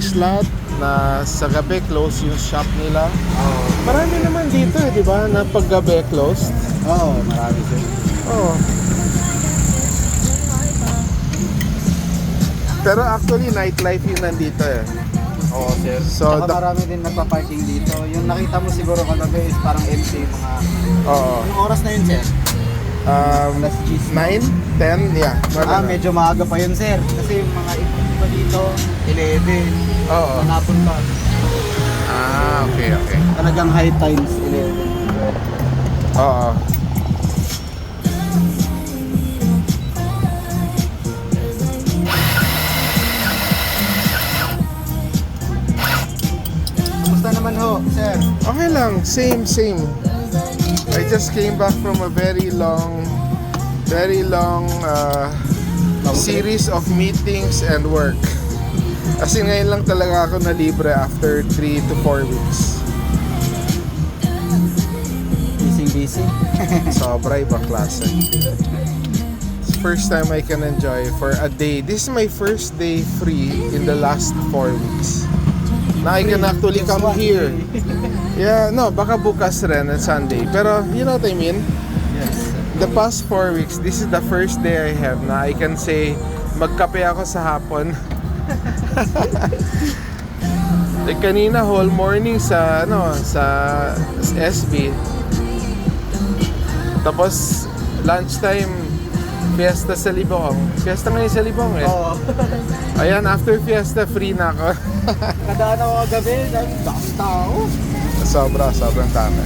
slot na sa gabi close yung shop nila. Oo. Marami naman dito di ba, na pag gabi closed. Oo, marami sir. Oo. Pero actually nightlife yung nandito eh. Oo sir. So, Saka marami din nagpa-parking dito. Yung nakita mo siguro kagabi is parang empty yung mga... Oo. Yung oras na yun sir? Alas 10. 9, 10, yeah. Medyo maaga pa yun sir. Kasi yung mga iba dito, 11. Oo. Manapon pa. Okay. Talagang high times, 11. Oo. Kumusta naman ho, sir? Okay lang, same. I just came back from a very long series of meetings and work. Kasi ngayon lang talaga ako na libre after 3 to 4 weeks. Busy. Sobra ibang klase. It's first time I can enjoy for a day. This is my first day free in the last 4 weeks. Na I can actually come here. Yeah, no, baka bukas rin at Sunday. Pero you know what I mean? Yes. The past 4 weeks, this is the first day I have na I can say magkape ako sa hapon. Like kanina whole morning sa SB. Tapos lunchtime fiesta sa Libong. Fiesta ngayon sa Libong eh. Oo. Ayan, after fiesta free na ako. Kadaan ako kagabi, dahil daming tao. Sobrang dami.